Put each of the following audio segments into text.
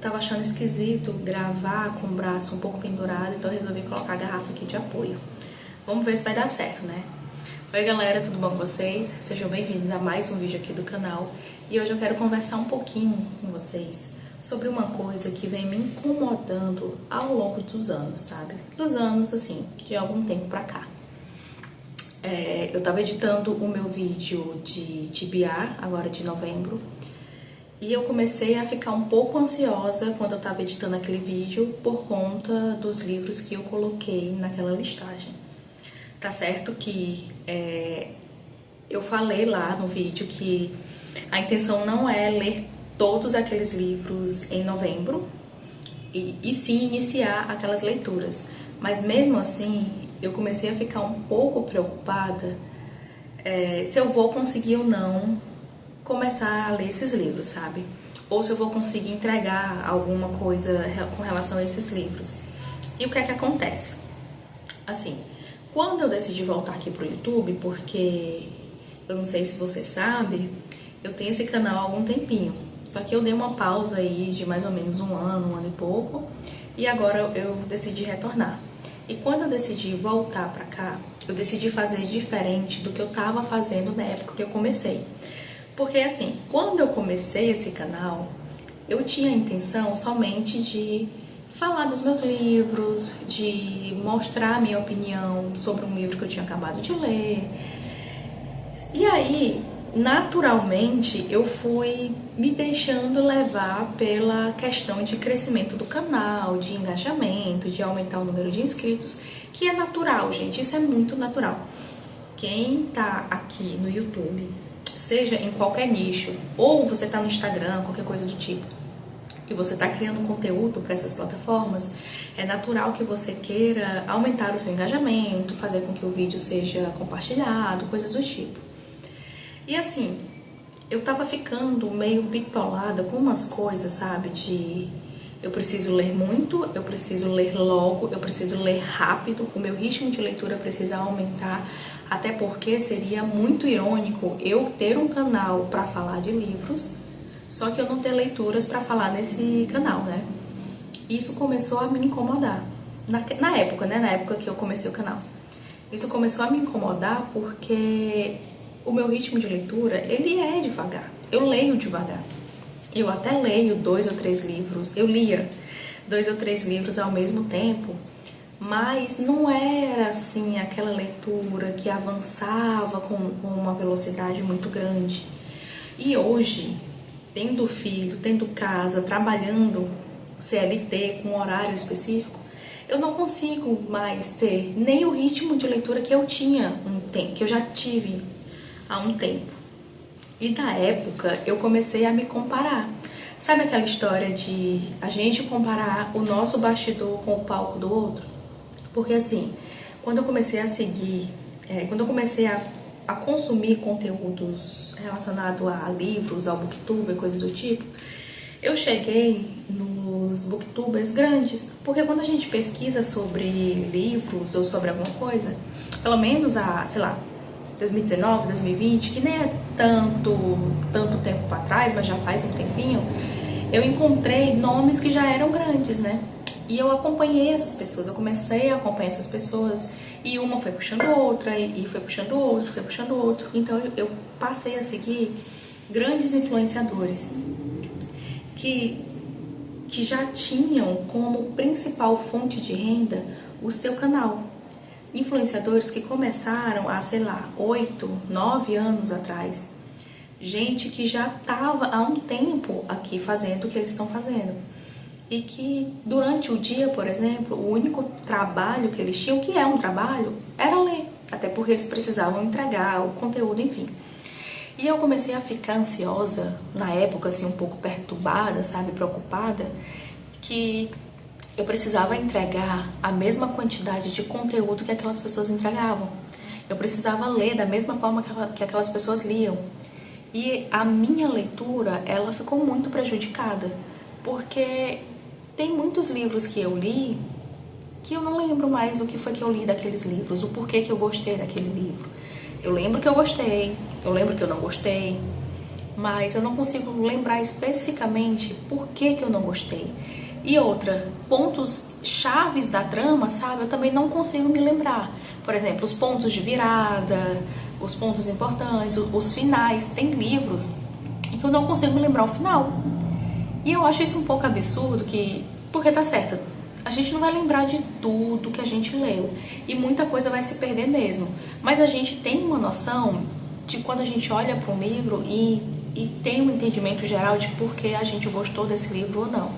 tava achando esquisito gravar com o braço um pouco pendurado, então eu resolvi colocar a garrafa aqui de apoio. Vamos ver se vai dar certo, né? Oi galera, tudo bom com vocês? Sejam bem-vindos a mais um vídeo aqui do canal. E hoje eu quero conversar um pouquinho com vocês sobre uma coisa que vem me incomodando ao longo dos anos, sabe? Dos anos, assim, de algum tempo pra cá. Eu tava editando o meu vídeo de TBR, agora de novembro, e eu comecei a ficar um pouco ansiosa quando eu tava editando aquele vídeo por conta dos livros que eu coloquei naquela listagem. Tá certo que eu falei lá no vídeo que a intenção não é ler todos aqueles livros em novembro e sim iniciar aquelas leituras. Mas mesmo assim, eu comecei a ficar um pouco preocupada se eu vou conseguir ou não começar a ler esses livros, sabe? Ou se eu vou conseguir entregar alguma coisa com relação a esses livros. E o que é que acontece? Assim, quando eu decidi voltar aqui pro YouTube, porque eu não sei se você sabe, eu tenho esse canal há algum tempinho. Só que eu dei uma pausa aí de mais ou menos um ano e pouco, e agora eu decidi retornar. E quando eu decidi voltar pra cá, eu decidi fazer diferente do que eu tava fazendo na época que eu comecei. Porque assim, quando eu comecei esse canal, eu tinha a intenção somente de falar dos meus livros, de mostrar a minha opinião sobre um livro que eu tinha acabado de ler. E aí, naturalmente, eu fui me deixando levar pela questão de crescimento do canal, de engajamento, de aumentar o número de inscritos, que é natural, gente, isso é muito natural. Quem tá aqui no YouTube, seja em qualquer nicho, ou você tá no Instagram, qualquer coisa do tipo, e você está criando conteúdo para essas plataformas, é natural que você queira aumentar o seu engajamento, fazer com que o vídeo seja compartilhado, coisas do tipo. E assim, eu tava ficando meio bitolada com umas coisas, sabe? De eu preciso ler muito, eu preciso ler logo, eu preciso ler rápido, o meu ritmo de leitura precisa aumentar, até porque seria muito irônico eu ter um canal para falar de livros, só que eu não ter leituras para falar nesse canal, né? Isso começou a me incomodar. Na época, né? Na época que eu comecei o canal. Isso começou a me incomodar porque o meu ritmo de leitura, ele é devagar. Eu leio devagar. Eu até leio 2 ou 3 livros. Eu lia 2 ou 3 livros ao mesmo tempo. Mas não era, assim, aquela leitura que avançava com uma velocidade muito grande. E hoje, tendo filho, tendo casa, trabalhando CLT com horário específico, eu não consigo mais ter nem o ritmo de leitura que eu tinha que eu já tive há um tempo. E na época eu comecei a me comparar. Sabe aquela história de a gente comparar o nosso bastidor com o palco do outro? Porque assim, quando eu comecei a seguir, quando eu comecei a consumir conteúdos relacionados a livros, ao booktube, coisas do tipo, eu cheguei nos booktubers grandes, porque quando a gente pesquisa sobre livros ou sobre alguma coisa, pelo menos sei lá, 2019, 2020, que nem é tanto tempo para trás, mas já faz um tempinho, eu encontrei nomes que já eram grandes, né? E eu acompanhei essas pessoas, eu comecei a acompanhar essas pessoas, e uma foi puxando outra, e foi puxando outro, foi puxando outro. Então eu passei a seguir grandes influenciadores que já tinham como principal fonte de renda o seu canal. Influenciadores que começaram há, sei lá, 8, 9 anos atrás. Gente que já estava há um tempo aqui fazendo o que eles estão fazendo. E que durante o dia, por exemplo, o único trabalho que eles tinham, que é um trabalho, era ler. Até porque eles precisavam entregar o conteúdo, enfim. E eu comecei a ficar ansiosa, na época, assim, um pouco perturbada, sabe, preocupada, que eu precisava entregar a mesma quantidade de conteúdo que aquelas pessoas entregavam. Eu precisava ler da mesma forma que aquelas pessoas liam. E a minha leitura, ela ficou muito prejudicada, porque tem muitos livros que eu li que eu não lembro mais o que foi que eu li daqueles livros, o porquê que eu gostei daquele livro. Eu lembro que eu gostei, eu lembro que eu não gostei, mas eu não consigo lembrar especificamente por que eu não gostei. E outra, pontos chaves da trama, sabe? Eu também não consigo me lembrar. Por exemplo, os pontos de virada, os pontos importantes, os finais. Tem livros em que eu não consigo me lembrar o final. E eu acho isso um pouco absurdo, porque tá certo, a gente não vai lembrar de tudo que a gente leu. E muita coisa vai se perder mesmo. Mas a gente tem uma noção de quando a gente olha para um livro e tem um entendimento geral de por que a gente gostou desse livro ou não.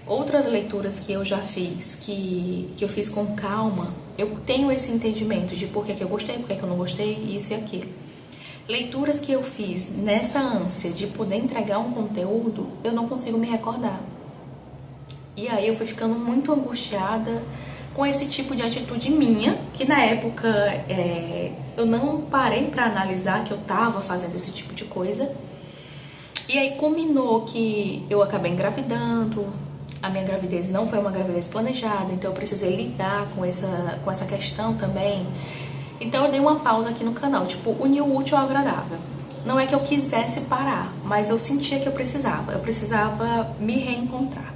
Outras leituras que eu já fiz, que eu fiz com calma, eu tenho esse entendimento de por que eu gostei, por que eu não gostei, isso e aquilo. Leituras que eu fiz nessa ânsia de poder entregar um conteúdo, eu não consigo me recordar. E aí eu fui ficando muito angustiada com esse tipo de atitude minha, que na época eu não parei para analisar que eu estava fazendo esse tipo de coisa. E aí combinou que eu acabei engravidando. A minha gravidez não foi uma gravidez planejada, então eu precisei lidar com essa questão também. Então eu dei uma pausa aqui no canal, tipo, unir o útil ao agradável. Não é que eu quisesse parar, mas eu sentia que eu precisava me reencontrar.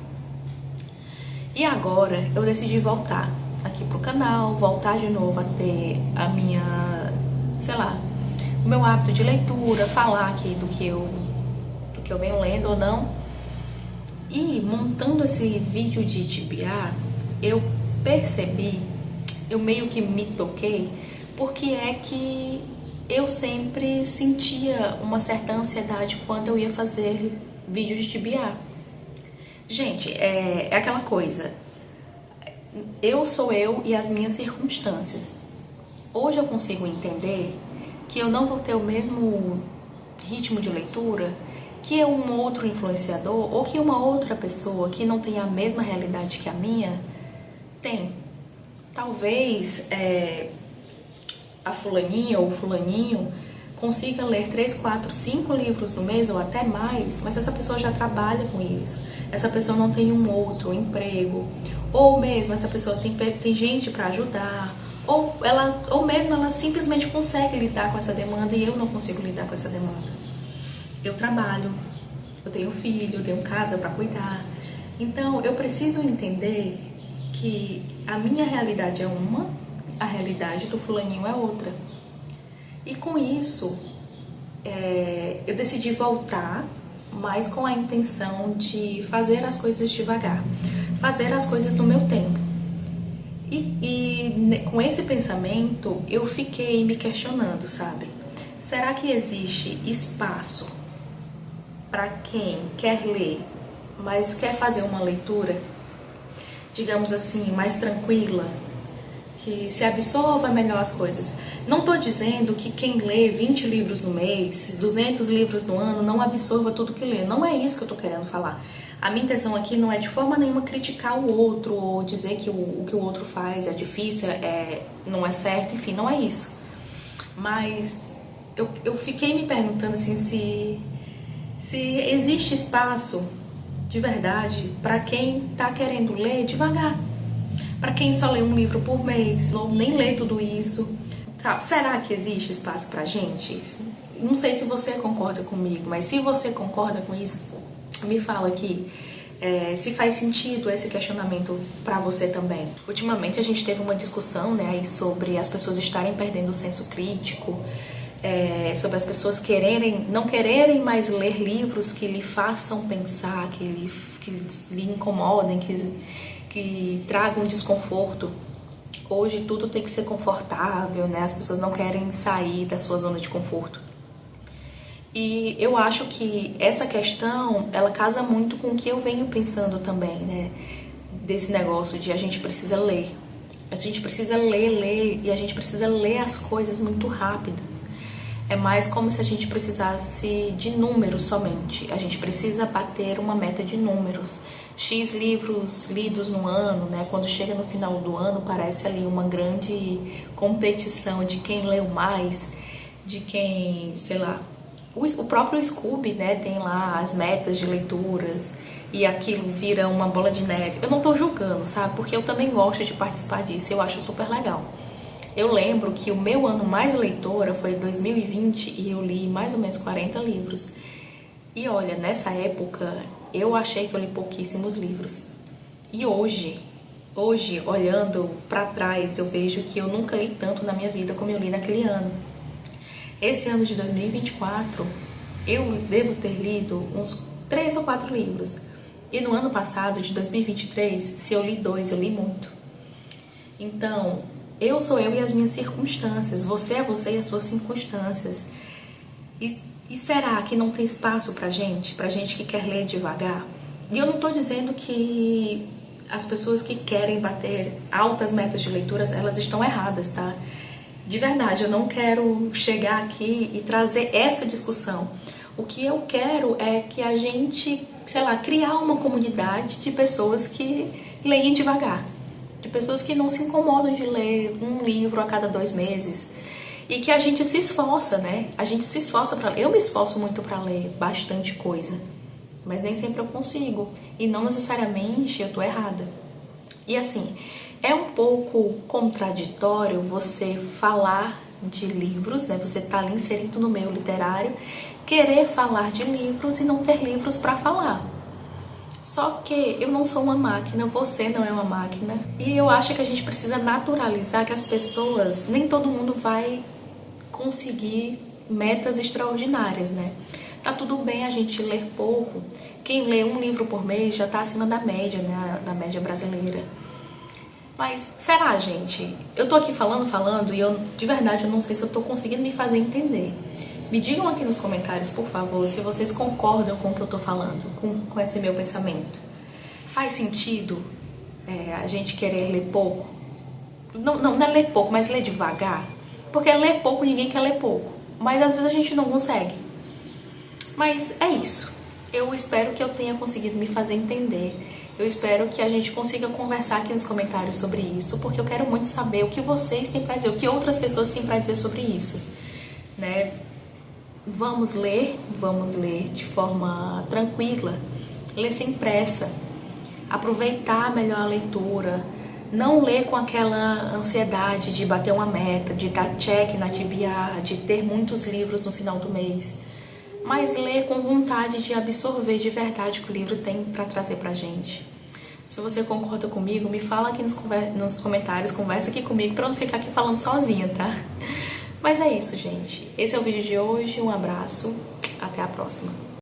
E agora eu decidi voltar aqui pro canal, voltar de novo a ter a minha, sei lá, o meu hábito de leitura, falar aqui do que eu venho lendo ou não. E montando esse vídeo de TBA, eu percebi, eu meio que me toquei, porque é que eu sempre sentia uma certa ansiedade quando eu ia fazer vídeo de TBA. Gente, é aquela coisa, eu sou eu e as minhas circunstâncias. Hoje eu consigo entender que eu não vou ter o mesmo ritmo de leitura que um outro influenciador ou que uma outra pessoa que não tem a mesma realidade que a minha tem. Talvez a fulaninha ou o fulaninho consiga ler 3, 4, 5 livros no mês ou até mais, mas essa pessoa já trabalha com isso. Essa pessoa não tem um outro emprego, ou mesmo essa pessoa tem gente para ajudar, ou mesmo ela simplesmente consegue lidar com essa demanda e eu não consigo lidar com essa demanda. Eu trabalho, eu tenho filho, eu tenho casa para cuidar. Então eu preciso entender que a minha realidade é uma, a realidade do fulaninho é outra. E com isso, eu decidi voltar, mas com a intenção de fazer as coisas devagar, fazer as coisas no meu tempo. E com esse pensamento, eu fiquei me questionando, sabe? Será que existe espaço para quem quer ler, mas quer fazer uma leitura, digamos assim, mais tranquila, que se absorva melhor as coisas? Não estou dizendo que quem lê 20 livros no mês, 200 livros no ano, não absorva tudo que lê. Não é isso que eu estou querendo falar. A minha intenção aqui não é de forma nenhuma criticar o outro ou dizer que o que o outro faz é difícil, não é certo, enfim, não é isso. Mas eu fiquei me perguntando assim, se existe espaço de verdade para quem está querendo ler devagar. Para quem só lê um livro por mês, ou nem lê tudo isso. Sabe? Será que existe espaço pra gente? Não sei se você concorda comigo, mas se você concorda com isso, me fala aqui se faz sentido esse questionamento pra você também. Ultimamente a gente teve uma discussão, né, aí sobre as pessoas estarem perdendo o senso crítico, sobre as pessoas não quererem mais ler livros que lhe façam pensar, que lhe incomodem, que tragam desconforto. Hoje tudo tem que ser confortável, né? As pessoas não querem sair da sua zona de conforto. E eu acho que essa questão, ela casa muito com o que eu venho pensando também, né? Desse negócio de a gente precisa ler. A gente precisa ler, e a gente precisa ler as coisas muito rápidas. É mais como se a gente precisasse de números somente. A gente precisa bater uma meta de números. X livros lidos no ano, né? Quando chega no final do ano, parece ali uma grande competição de quem leu mais, de quem, sei lá... O próprio Scooby, né? Tem lá as metas de leituras e aquilo vira uma bola de neve. Eu não tô julgando, sabe? Porque eu também gosto de participar disso, eu acho super legal. Eu lembro que o meu ano mais leitora foi 2020 e eu li mais ou menos 40 livros. E olha, nessa época eu achei que eu li pouquíssimos livros. E hoje, olhando pra trás, eu vejo que eu nunca li tanto na minha vida como eu li naquele ano. Esse ano de 2024, eu devo ter lido uns 3 ou 4 livros. E no ano passado, de 2023, se eu li 2, eu li muito. Então, eu sou eu e as minhas circunstâncias. Você é você e as suas circunstâncias. E será que não tem espaço pra gente que quer ler devagar? E eu não tô dizendo que as pessoas que querem bater altas metas de leituras, elas estão erradas, tá? De verdade, eu não quero chegar aqui e trazer essa discussão. O que eu quero é que a gente, sei lá, criar uma comunidade de pessoas que leem devagar. De pessoas que não se incomodam de ler um livro a cada 2 meses. E que a gente se esforça, né? A gente se esforça pra ler. Eu me esforço muito pra ler bastante coisa. Mas nem sempre eu consigo. E não necessariamente eu tô errada. E assim, é um pouco contraditório você falar de livros, né? Você tá ali inserido no meio literário, querer falar de livros e não ter livros pra falar. Só que eu não sou uma máquina, você não é uma máquina. E eu acho que a gente precisa naturalizar que as pessoas, nem todo mundo vai conseguir metas extraordinárias, né? Tá tudo bem a gente ler pouco. Quem lê um livro por mês já tá acima da média, né? Da média brasileira. Mas será, gente? Eu tô aqui falando e eu, de verdade, eu não sei se eu tô conseguindo me fazer entender. Me digam aqui nos comentários, por favor, se vocês concordam com o que eu tô falando, com esse meu pensamento. Faz sentido a gente querer ler pouco? Não é ler pouco, mas ler devagar? Porque ler pouco, ninguém quer ler pouco. Mas às vezes a gente não consegue. Mas é isso. Eu espero que eu tenha conseguido me fazer entender. Eu espero que a gente consiga conversar aqui nos comentários sobre isso, porque eu quero muito saber o que vocês têm pra dizer, o que outras pessoas têm pra dizer sobre isso, né? Vamos ler de forma tranquila, ler sem pressa, aproveitar melhor a leitura, não ler com aquela ansiedade de bater uma meta, de dar check na TBR, de ter muitos livros no final do mês, mas ler com vontade de absorver de verdade o que o livro tem para trazer pra gente. Se você concorda comigo, me fala aqui nos comentários, conversa aqui comigo para eu não ficar aqui falando sozinha, tá? Mas é isso, gente. Esse é o vídeo de hoje. Um abraço. Até a próxima.